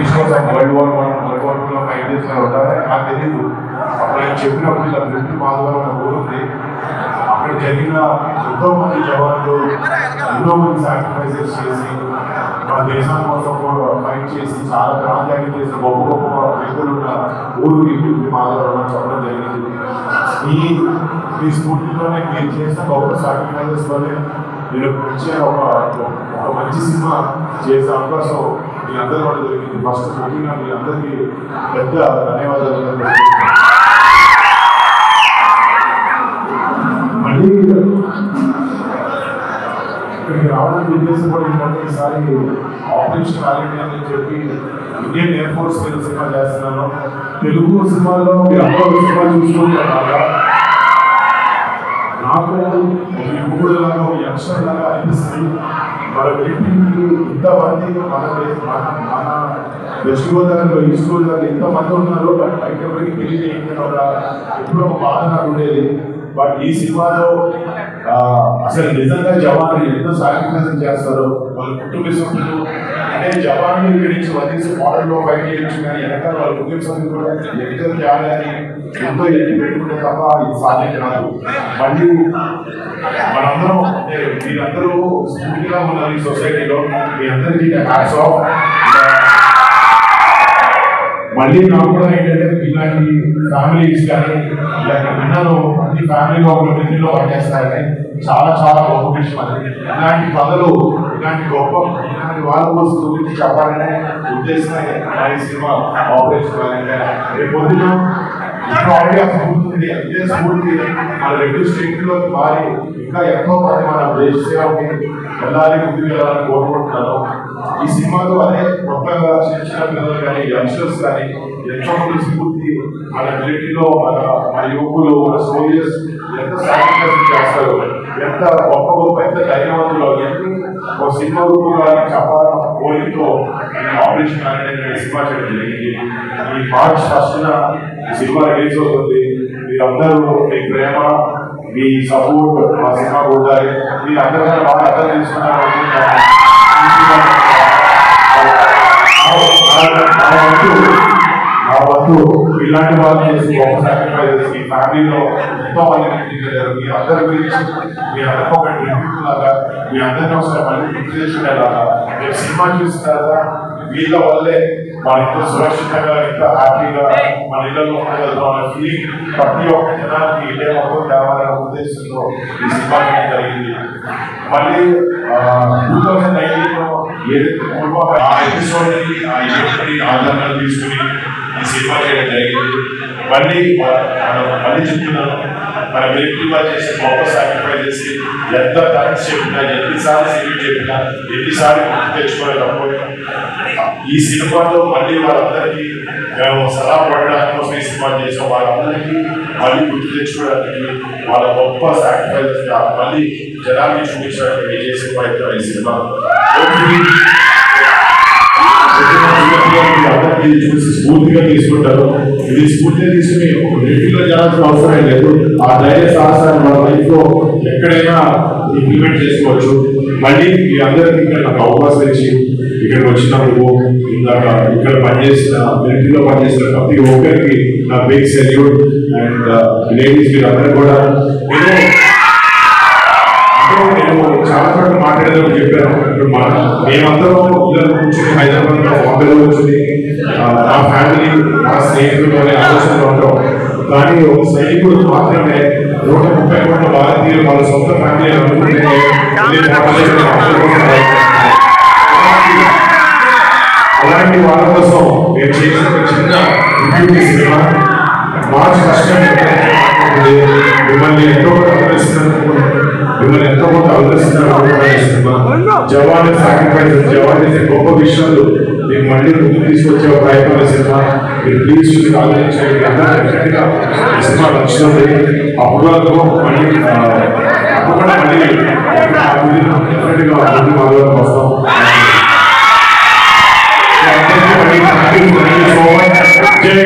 British కోసం World War I World War II fight చేసిన ఉంటారని నాకు తెలియదు. అప్పుడు ఆయన చెప్పినప్పుడు ఇలా బ్రిటిష్ మాధవరం అనే ఊరు ఉంది, అక్కడ జరిగిన ఎంతో మంది జవాన్లు ఎంతో మంది సాక్రిఫైసెస్ చేసి మన దేశం కోసం ఫైట్ చేసి చాలా ప్రాంతాన్ని చేసిన గొప్ప గొప్ప వ్యక్తులు ఉన్న ఊరు బ్రిటిష్ మాధవరం అని చెప్పడం జరిగింది. ఈ స్ఫూర్తితోనే మీరు చేసిన గొప్ప సాక్రిఫైసెస్ వల్లే మీరు వచ్చే ఒక మంచి సినిమా చేసే అవకాశం మీ అందరూ కూడా జరిగింది. ఫస్ట్ ముఖ్యంగా మీ అందరికీ పెద్ద ధన్యవాదాలు. మళ్ళీ ఇక్కడికి రావడానికి ఉద్దేశం కూడా ఏంటంటే ఈసారి ఆపరేషన్ వ్యాలిటీ అని చెప్పి ఇండియన్ ఎయిర్ ఫోర్స్ సినిమా చేస్తున్నాను. తెలుగు సినిమాలో మీరు అందరూ సినిమా చూసుకుంటున్నారా, నాకు ఒక యువకుడులాగా ఒక యంగ్స్టర్ లాగా అనిపిస్తుంది. మన వ్యక్తికి ఇంతమంది మన వెస్ట్ గోదావరిలో ఈస్ట్ గోదావరిలో ఇంతమంది ఉన్నారు, బట్ బయట ఎవరికి తెలియదు ఏంటంటే ఎప్పుడో ఒక బాధ నాకు ఉండేది. బట్ ఈ సినిమాలో అసలు నిజంగా జవాన్లు ఎంతో సాక్రిఫైస్ చేస్తారు, వాళ్ళ కుటుంబ సభ్యులు అంటే జవాన్లు ఇక్కడి నుంచి వదిలేసి మోడల్లో బయట చేయొచ్చు, కానీ వెనకాల వాళ్ళ కుటుంబ సభ్యులు కూడా ఎంతో త్యాగాన్ని ఎంతో ఎత్తి పెట్టుకుంటే తప్ప ఇది సాధ్యం కాదు. మళ్ళీ మనందరం అంటే మీరందరూ స్ఫూర్తిగా ఉన్నారు ఈ సొసైటీలో, మీ అందరికీ హ్యాట్స్ ఆఫ్. మళ్ళీ నాకు కూడా ఏంటంటే ఇలాంటి ఫ్యామిలీస్ కానీ ఇలాంటి విన్నాను అన్ని ఫ్యామిలీలో ఒక వృత్తిలో పనిచేస్తారని చాలా చాలా గొప్ప విషయం. అది ఇలాంటి కథలు ఇలాంటి వాళ్ళ కోసం గురించి చెప్పాలనే ఉద్దేశమే ఈ సినిమా ఆపరేషన్. రేపు పొద్దున ఇప్పుడు ఆల్రెడీ ఆ స్ఫూర్తి ఉంది, అదే స్ఫూర్తి మన రెండు స్టేట్లోకి మారి ఇంకా ఎంతో మంది మన దేశ సేవకి వెళ్ళాలి, ముందుకు వెళ్ళాలని కోరుకుంటున్నాను. ఈ సినిమాలో అదే కొత్తగా చిన్న పిల్లలు కానీ యంగ్స్టర్స్ కానీ ఎంతో మంది స్ఫూర్తి మన మిలిటరీలో మన యువకులు మన సోల్జర్స్ ఎంత సాక్రిఫైస్ చేస్తారు, ఎంత గొప్ప గొప్ప ఎంత ధైర్యవంతులు ఒక సినిమా రూపంగా చెప్పాలన్న కోరికతో ఆపరేషన్ అనేది సినిమా చేయడం జరిగింది. ఈ మార్చ్ 1న సినిమా రిలీజ్ అవుతుంది. మీరందరూ మీ ప్రేమ మీ సపోర్ట్ మా సినిమా ఉండాలి. మీరు అందరికీ బాగా అర్థం చేసుకున్నారు. నా వంతు ఇలాంటి వాళ్ళు చేసి గొప్ప సాక్రిఫైజెస్ ఈ ఫ్యామిలీలో ఎంతో మంది జరిగారు. మీ అందరి గురించి మీ అందరికీ ఒక ట్రిబ్యూట్ లాగా మీ అందరినీ ఒకసారి మళ్ళీ గుర్తు చేసుకునేలాగా మీరు సినిమా చూసిన తర్వాత వీళ్ళ వల్లే మన ఇంత సురక్షితంగా ఇంత హ్యాపీగా మన ఇళ్లలో ఉండగలుగుతాం అనే ఫీలింగ్ ప్రతి ఒక్క జనానికి ఇదే మొత్తం తేవాలనే ఉద్దేశంతో ఈ సినిమా చేయడం జరిగింది. మళ్ళీ 2019లో ఏదైతే ఆ ఎపిసోడ్ని ఆ ఈవెంట్ని ఆధారంగా తీసుకుని ఈ సినిమా చేయడం జరిగింది. మళ్ళీ చెప్తున్నాను, మన మిలిటరీగా చేసే గొప్ప సాక్రిఫైస్ చేసి ఎంత థ్యాంక్స్ చెప్పినా ఎన్నిసార్లు సినిమా చెప్పినా ఎన్నిసార్లు గుర్తు తెచ్చుకోలేకపోయినా ఈ సినిమాలో మళ్ళీ వాళ్ళందరికీ మేము సలహా పడడానికి కోసం ఈ సినిమా చేసాం. వాళ్ళందరికీ మళ్ళీ గుర్తు తెచ్చుకోవడానికి వాళ్ళ గొప్ప సాక్రిఫైస్ మళ్ళీ జనాన్ని చూపించడానికి చేసే ప్రయత్నం ఈ సినిమా. అందరికీ చూసి స్ఫూర్తిగా తీసుకుంటారు. ఇది స్ఫూర్తిగా తీసుకుని మిలిటరీలో చేయాల్సిన అవసరం లేదు. ఆ ధైర్య సాహసాన్ని వాళ్ళ లైఫ్ లో ఎక్కడైనా ఇంప్లిమెంట్ చేసుకోవచ్చు. మళ్ళీ మీ అందరికీ ఇక్కడ నాకు అవకాశం ఇచ్చి ఇక్కడికి వచ్చినందుకు ఇక్కడ పనిచేసిన మిలిటరీలో పనిచేసిన ప్రతి ఒక్కరికి నా బిగ్ సెల్యూట్. అండ్ లేడీస్ మీరందరూ కూడా నేను చాలా చోట్ల మాట్లాడేదని చెప్పాను. ఇప్పుడు మేమందరం ఇద్దరు కూర్చొని హైదరాబాద్ లో బాంబేలో కూర్చొని నా ఫ్యామిలీ నా స్నేహితులు అనే ఆలోచనలో ఉంటాం. కానీ ఒక సైనికుడు మాత్రమే 130 కోట్ల భారతీయులు వాళ్ళ సొంత ఫ్యామిలీ అనుకుంటే అలాంటి వాళ్ళ కోసం నేను చేసిన చిన్న రివ్యూ సినిమా మార్చ్ 1న మిమ్మల్ని ఎంతో అలరిస్తున్నారు. జవాన్ సాక్రిఫైస్ జవాన్ చేసే గొప్ప విషయాలు మీకు మళ్ళీ ముందు తీసుకొచ్చే ప్రయత్నం సినిమా. మీరు ప్లీజ్ చూసి ఆలోచించండి. డెఫినెట్గా సినిమా నచ్చుతుంది. అప్పుడు మళ్ళీ తప్పకుండా మళ్ళీ డెఫినెట్గా ముందు మాలోకి వస్తాం. జై